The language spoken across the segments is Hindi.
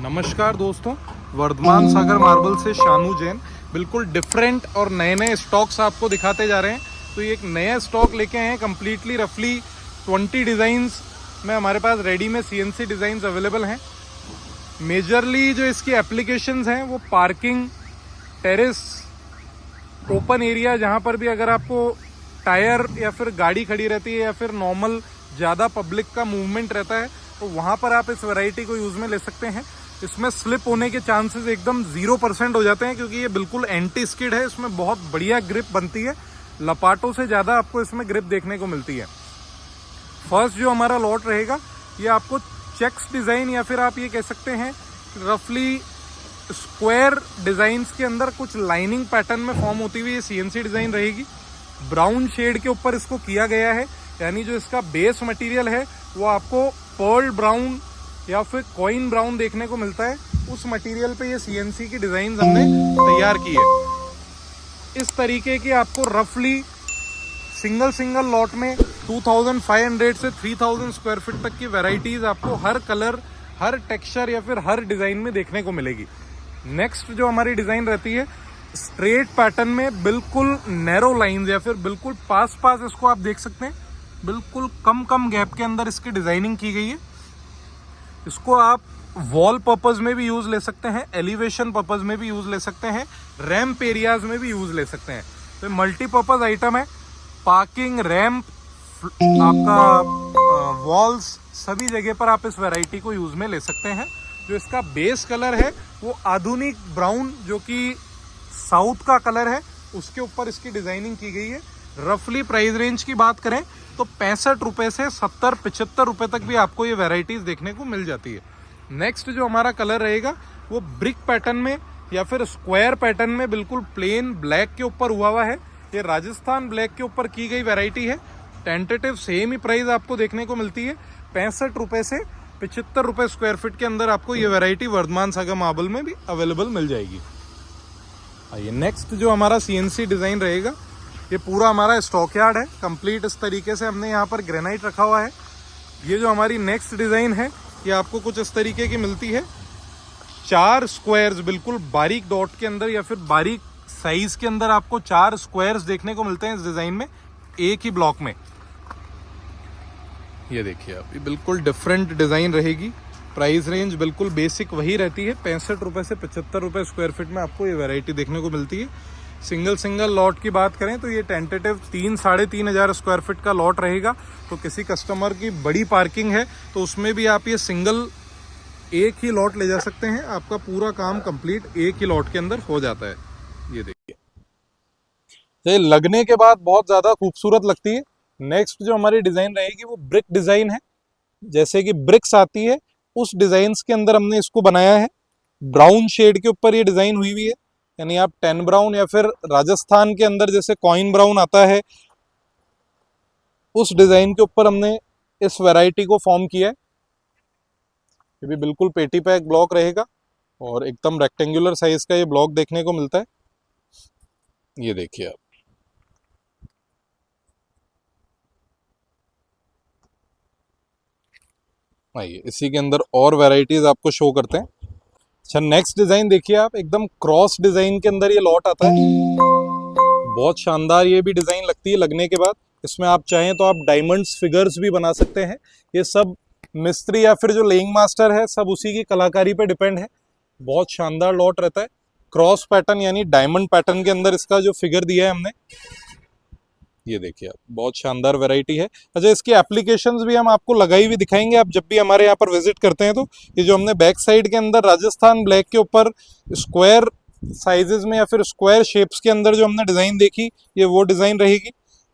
नमस्कार दोस्तों, वर्धमान सागर मार्बल से शानू जैन बिल्कुल डिफरेंट और नए नए स्टॉक्स आपको दिखाते जा रहे हैं। तो ये एक नया स्टॉक लेके आए हैं कम्प्लीटली रफली 20 डिज़ाइंस में हमारे पास रेडी में CNC डिज़ाइंस अवेलेबल हैं। मेजरली जो इसकी एप्लीकेशंस हैं वो पार्किंग, टेरेस, ओपन एरिया, जहाँ पर भी अगर आपको टायर या फिर गाड़ी खड़ी रहती है या फिर नॉर्मल ज़्यादा पब्लिक का मूवमेंट रहता है तो वहाँ पर आप इस वैरायटी को यूज़ में ले सकते हैं। इसमें स्लिप होने के चांसेस एकदम 0% हो जाते हैं क्योंकि ये बिल्कुल एंटी स्किड है। इसमें बहुत बढ़िया ग्रिप बनती है, लपाटों से ज़्यादा आपको इसमें ग्रिप देखने को मिलती है। फर्स्ट जो हमारा लॉट रहेगा ये आपको चेक्स डिज़ाइन या फिर आप ये कह सकते हैं रफली स्क्वायर डिज़ाइंस के अंदर कुछ लाइनिंग पैटर्न में फॉर्म होती हुई ये CNC डिज़ाइन रहेगी। ब्राउन शेड के ऊपर इसको किया गया है, यानी जो इसका बेस मटेरियल है वो आपको पर्ल ब्राउन या फिर कॉइन ब्राउन देखने को मिलता है। उस मटेरियल पे ये CNC की डिज़ाइन हमने तैयार की है। इस तरीके की आपको रफली सिंगल लॉट में 2500 से 3000 स्क्वायर फीट तक की वैरायटीज आपको हर कलर, हर टेक्सचर या फिर हर डिज़ाइन में देखने को मिलेगी। नेक्स्ट जो हमारी डिज़ाइन रहती है स्ट्रेट पैटर्न में बिल्कुल नैरो लाइंस या फिर बिल्कुल पास इसको आप देख सकते हैं, बिल्कुल कम गैप के अंदर इसकी डिज़ाइनिंग की गई है। इसको आप वॉल पर्पस में भी यूज़ ले सकते हैं, एलिवेशन पर्पस में भी यूज़ ले सकते हैं, रैम्प एरियाज में भी यूज़ ले सकते हैं। तो मल्टीपर्पज़ आइटम है। पार्किंग, रैम्प, आपका वॉल्स, सभी जगह पर आप इस वैरायटी को यूज़ में ले सकते हैं। जो इसका बेस कलर है वो आधुनिक ब्राउन, जो कि साउथ का कलर है, उसके ऊपर इसकी डिज़ाइनिंग की गई है। रफली प्राइस रेंज की बात करें तो 65 रुपये से 70-75 रुपये तक भी आपको ये वैरायटीज़ देखने को मिल जाती है। नेक्स्ट जो हमारा कलर रहेगा वो ब्रिक पैटर्न में या फिर स्क्वायर पैटर्न में बिल्कुल प्लेन ब्लैक के ऊपर हुआ हुआ है। ये राजस्थान ब्लैक के ऊपर की गई वैरायटी है। टेंटेटिव सेम ही प्राइस आपको देखने को मिलती है, 65 रुपये से 75 रुपये स्क्वायर फीट के अंदर आपको ये वैरायटी वर्धमान सागर मार्बल में भी अवेलेबल मिल जाएगी। आइए नेक्स्ट जो हमारा CNC डिज़ाइन रहेगा, ये पूरा हमारा स्टॉक यार्ड है कंप्लीट। इस तरीके से हमने यहाँ पर ग्रेनाइट रखा हुआ है। ये जो हमारी नेक्स्ट डिज़ाइन है ये आपको कुछ इस तरीके की मिलती है। 4 स्क्वायर्स बिल्कुल बारीक डॉट के अंदर या फिर बारीक साइज के अंदर आपको 4 स्क्वायर्स देखने को मिलते हैं इस डिज़ाइन में, एक ही ब्लॉक में। ये देखिए आप, ये बिल्कुल डिफरेंट डिज़ाइन रहेगी। प्राइस रेंज बिल्कुल बेसिक वही रहती है, 65 रुपये से 75 रुपये स्क्वायर फीट में आपको ये वैरायटी देखने को मिलती है। सिंगल लॉट की बात करें तो ये टेंटेटिव 3-3.5 हज़ार स्क्वायर फीट का लॉट रहेगा। तो किसी कस्टमर की बड़ी पार्किंग है तो उसमें भी आप ये सिंगल एक ही लॉट ले जा सकते हैं। आपका पूरा काम कंप्लीट एक ही लॉट के अंदर हो जाता है। ये देखिए, ये लगने के बाद बहुत ज़्यादा खूबसूरत लगती है। नेक्स्ट जो हमारी डिज़ाइन रहेगी वो ब्रिक डिज़ाइन है। जैसे कि ब्रिक्स आती है उस डिज़ाइंस के अंदर हमने इसको बनाया है। ब्राउन शेड के ऊपर ये डिज़ाइन हुई हुई है, यानी आप 10 ब्राउन या फिर राजस्थान के अंदर जैसे कॉइन ब्राउन आता है उस डिज़ाइन के ऊपर हमने इस वैरायटी को फॉर्म किया है। ये भी बिल्कुल पेटी पैक ब्लॉक रहेगा और एकदम रेक्टेंगुलर साइज का ये ब्लॉक देखने को मिलता है। ये देखिए आप, आइए इसी के अंदर और वैरायटीज आपको शो करते हैं। अच्छा, नेक्स्ट डिज़ाइन देखिए आप, एकदम क्रॉस डिज़ाइन के अंदर ये लॉट आता है। बहुत शानदार ये भी डिज़ाइन लगती है लगने के बाद। इसमें आप चाहें तो आप डायमंड्स फिगर्स भी बना सकते हैं। ये सब मिस्त्री या फिर जो लेइंग मास्टर है सब उसी की कलाकारी पे डिपेंड है। बहुत शानदार लॉट रहता है। क्रॉस पैटर्न यानी डायमंड पैटर्न के अंदर इसका जो फिगर दिया है हमने, ये देखिए आप, बहुत शानदार वैरायटी है। अच्छा, इसकी एप्लीकेशंस भी हम आपको लगाई हुई दिखाएंगे आप जब भी हमारे यहाँ पर विजिट करते हैं। तो ये जो हमने बैक साइड के अंदर राजस्थान ब्लैक के ऊपर स्क्वायर साइजेस में या फिर स्क्वायर शेप्स के अंदर जो हमने डिज़ाइन देखी, ये वो डिज़ाइन रहेगी।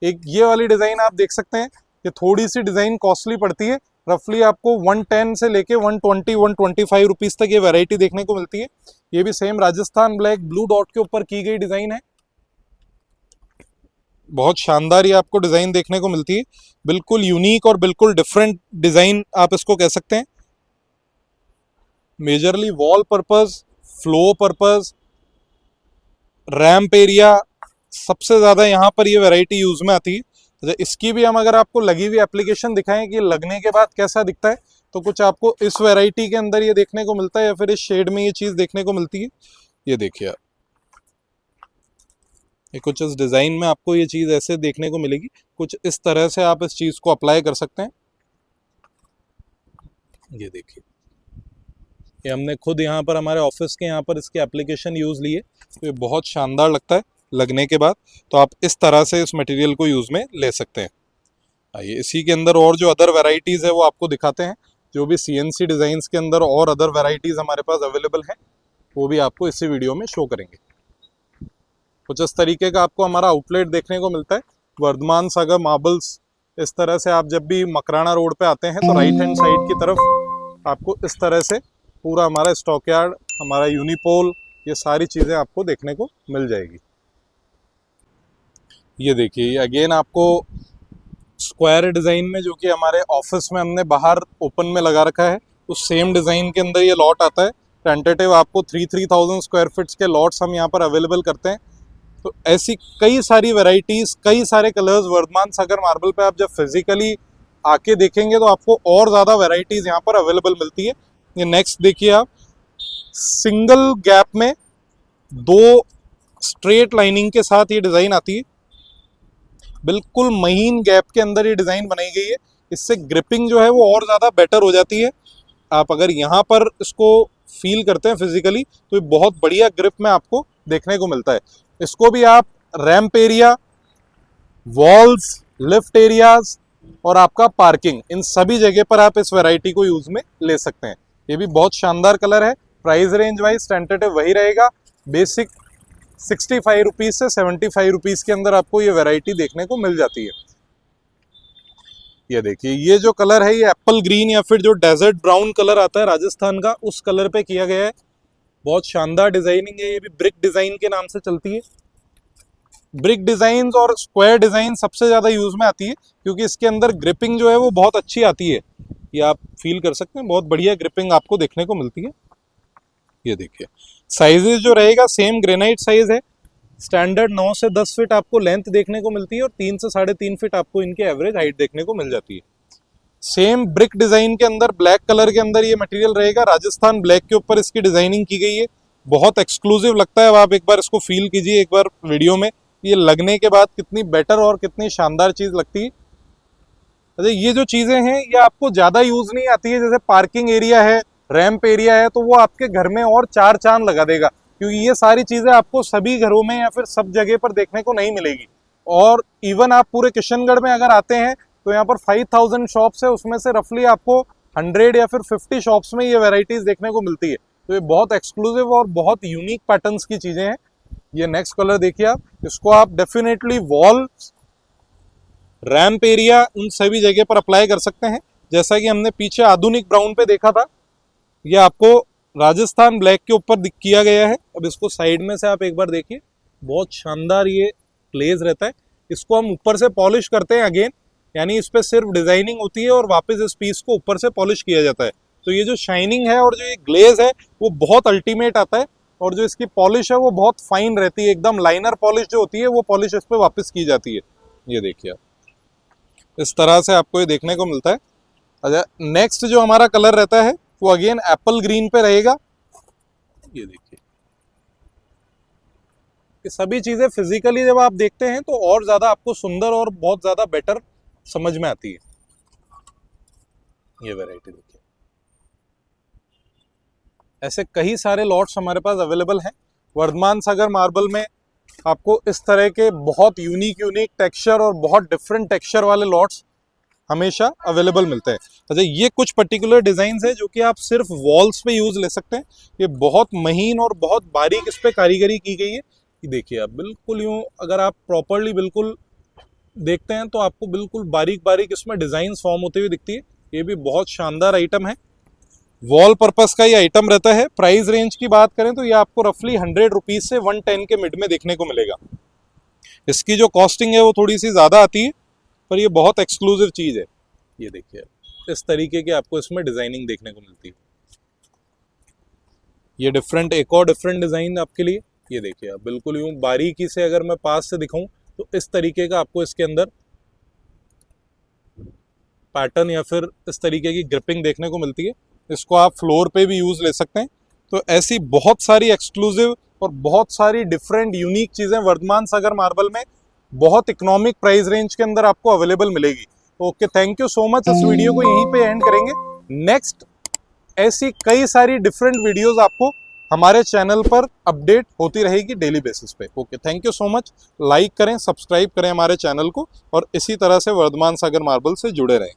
एक ये वाली डिज़ाइन आप देख सकते हैं, ये थोड़ी सी डिज़ाइन कॉस्टली पड़ती है। रफली आपको 110 से लेके 120-125 रुपीज़ तक ये वैरायटी देखने को मिलती है। ये भी same Rajasthan black blue dot के ऊपर की गई डिज़ाइन है। बहुत शानदार ये आपको डिज़ाइन देखने को मिलती है, बिल्कुल यूनिक और बिल्कुल डिफरेंट डिज़ाइन आप इसको कह सकते हैं। Majorly wall purpose, flow purpose, ramp area, सबसे ज़्यादा यहाँ पर ये वैरायटी यूज़ में आती है। इसकी भी हम अगर आपको लगी हुई एप्लीकेशन दिखाएं कि लगने के बाद कैसा दिखता है, तो कुछ आपको इस वैरायटी के अंदर ये देखने को मिलता है, या फिर इस शेड में ये चीज़ देखने को मिलती है। ये देखिए आप, ये कुछ इस डिज़ाइन में आपको ये चीज़ ऐसे देखने को मिलेगी। कुछ इस तरह से आप इस चीज़ को अप्लाई कर सकते हैं। ये देखिए, ये हमने खुद यहाँ पर हमारे ऑफिस के यहाँ पर इसके एप्लीकेशन यूज़ लिए, तो ये बहुत शानदार लगता है लगने के बाद। तो आप इस तरह से इस मटेरियल को यूज़ में ले सकते हैं। आइए इसी के अंदर और जो अदर वेराइटीज़ है वो आपको दिखाते हैं। जो भी CNC डिज़ाइंस के अंदर और अदर वेराइटीज़ हमारे पास अवेलेबल हैं, वो भी आपको इसी वीडियो में शो करेंगे। कुछ इस तरीके का आपको हमारा आउटलेट देखने को मिलता है, वर्धमान सागर मार्बल्स। इस तरह से आप जब भी मकराना रोड पे आते हैं तो राइट हैंड साइड की तरफ आपको इस तरह से पूरा हमारा स्टॉक यार्ड, हमारा यूनिपोल, ये सारी चीज़ें आपको देखने को मिल जाएगी। ये देखिए अगेन आपको स्क्वायर डिज़ाइन में, जो कि हमारे ऑफिस में हमने बाहर ओपन में लगा रखा है, उस सेम डिज़ाइन के अंदर ये लॉट आता है। टेंटेटिव आपको 3,000 स्क्वायर फीट्स के लॉट्स हम यहाँ पर अवेलेबल करते हैं। तो ऐसी कई सारी वैरायटीज़, कई सारे कलर्स वर्धमान सागर मार्बल पे आप जब फिजिकली आके देखेंगे तो आपको और ज़्यादा वैरायटीज़ यहाँ पर अवेलेबल मिलती है। ये नेक्स्ट देखिए आप, सिंगल गैप में 2 स्ट्रेट लाइनिंग के साथ ये डिज़ाइन आती है। बिल्कुल महीन गैप के अंदर ये डिज़ाइन बनाई गई है। इससे ग्रिपिंग जो है वो और ज़्यादा बेटर हो जाती है। आप अगर यहाँ पर इसको फील करते हैं फिजिकली तो ये बहुत बढ़िया ग्रिप में आपको देखने को मिलता है। इसको भी आप ramp area, walls, lift areas और आपका पार्किंग, इन सभी जगह पर आप इस वैरायटी को यूज में ले सकते हैं। ये भी बहुत शानदार कलर है। प्राइस रेंज वाइज टेंटेटिव वही रहेगा, बेसिक 65 रुपीज़ से 75 रुपीज़ के अंदर आपको ये वैरायटी देखने को मिल जाती है। ये देखिए, ये जो कलर है ये एप्पल ग्रीन या फिर जो डेजर्ट ब्राउन कलर आता है राजस्थान का, उस कलर पे किया गया है। बहुत शानदार डिजाइनिंग है। ये भी ब्रिक डिजाइन के नाम से चलती है। ब्रिक डिजाइन और स्क्वायर डिजाइन सबसे ज्यादा यूज में आती है, क्योंकि इसके अंदर ग्रिपिंग जो है वो बहुत अच्छी आती है। ये आप फील कर सकते हैं, बहुत बढ़िया ग्रिपिंग आपको देखने को मिलती है। ये देखिए, साइजेस जो रहेगा सेम ग्रेनाइट साइज है। स्टैंडर्ड 9 से 10 फीट आपको लेंथ देखने को मिलती है और 3 से 3.5 फीट आपको इनके एवरेज हाइट देखने को मिल जाती है। सेम ब्रिक डिजाइन के अंदर ब्लैक कलर के अंदर ये मटेरियल रहेगा। राजस्थान ब्लैक के ऊपर इसकी डिजाइनिंग की गई है। बहुत एक्सक्लूसिव लगता है। अब आप एक बार इसको फील कीजिए एक बार वीडियो में, ये लगने के बाद कितनी बेटर और कितनी शानदार चीज लगती है। अच्छा, ये जो चीजें हैं ये आपको ज्यादा यूज नहीं आती है। जैसे पार्किंग एरिया है, रैंप एरिया है, तो वो आपके घर में और 4 चांद लगा देगा, क्योंकि ये सारी चीजें आपको सभी घरों में या फिर सब जगह पर देखने को नहीं मिलेगी। और इवन आप पूरे किशनगढ़ में अगर आते हैं तो यहाँ पर 5000 शॉप्स है, उसमें से रफली आपको 100 या फिर 50 शॉप्स में ये वेराइटीज देखने को मिलती है। तो ये बहुत एक्सक्लूसिव और बहुत यूनिक पैटर्न्स की चीजें हैं। ये नेक्स्ट कलर देखिए आप, इसको आप डेफिनेटली वॉल, रैंप एरिया, उन सभी जगह पर अप्लाई कर सकते हैं। जैसा कि हमने पीछे आधुनिक ब्राउन पे देखा था, ये आपको राजस्थान ब्लैक के ऊपर किया गया है। अब इसको साइड में से आप एक बार देखिए, बहुत शानदार ये ग्लेज रहता है। इसको हम ऊपर से पॉलिश करते हैं अगेन, यानी इस पर सिर्फ डिजाइनिंग होती है और वापस इस पीस को ऊपर से पॉलिश किया जाता है। तो ये जो शाइनिंग है और जो ये ग्लेज है वो बहुत अल्टीमेट आता है। और जो इसकी पॉलिश है वो बहुत फाइन रहती है, एकदम लाइनर पॉलिश जो होती है वो पॉलिश इस पर वापस की जाती है। ये देखिए आप, इस तरह से आपको ये देखने को मिलता है। अच्छा, नेक्स्ट जो हमारा कलर रहता है वो अगेन एप्पल ग्रीन पे रहेगा। ये देखिए, ये सभी चीजें फिजिकली जब आप देखते हैं तो और ज्यादा आपको सुंदर और बहुत ज्यादा बेटर समझ में आती है। ये वैरायटी देखिए, ऐसे कई सारे लॉट्स हमारे पास अवेलेबल हैं। वर्धमान सागर मार्बल में आपको इस तरह के बहुत यूनिक टेक्सचर और बहुत डिफरेंट टेक्सचर वाले लॉट्स हमेशा अवेलेबल मिलते हैं। अच्छा, ये कुछ पर्टिकुलर डिजाइन्स हैं जो कि आप सिर्फ वॉल्स पे यूज ले सकते हैं। ये बहुत महीन और बहुत बारीक इस पे कारीगरी की गई है। ये देखिए आप, बिल्कुल यूं अगर आप प्रॉपरली बिल्कुल देखते हैं तो आपको बिल्कुल बारीक बारीक इसमें डिजाइन फॉर्म होते हुए दिखती है। ये भी बहुत शानदार आइटम है। वॉल पर्पस का ये आइटम रहता है। प्राइस रेंज की बात करें तो ये आपको रफली 100 रुपीज से 110 के मिड में देखने को मिलेगा। इसकी जो कॉस्टिंग है वो थोड़ी सी ज्यादा आती है, पर ये बहुत एक्सक्लूसिव चीज है। ये देखिए, इस तरीके की आपको इसमें डिजाइनिंग देखने को मिलती है। ये डिफरेंट, एक और डिफरेंट डिजाइन आपके लिए। ये देखिए आप, बिल्कुल यूं बारीकी से अगर मैं पास से दिखाऊं तो इस तरीके का आपको इसके अंदर पैटर्न या फिर इस तरीके की ग्रिपिंग देखने को मिलती है। इसको आप फ्लोर पे भी यूज़ ले सकते हैं। तो ऐसी बहुत सारी एक्सक्लूसिव और बहुत सारी डिफरेंट यूनिक चीज़ें वर्धमान सागर मार्बल में बहुत इकोनॉमिक प्राइस रेंज के अंदर आपको अवेलेबल मिलेगी। Okay, thank you so much. इस वीडियो को यहीं पे एंड करेंगे। नेक्स्ट ऐसी कई सारी डिफरेंट वीडियोस आपको हमारे चैनल पर अपडेट होती रहेगी डेली बेसिस पे। Okay, thank you so much. Like करें, सब्सक्राइब करें हमारे चैनल को और इसी तरह से वर्धमान सागर मार्बल से जुड़े रहें।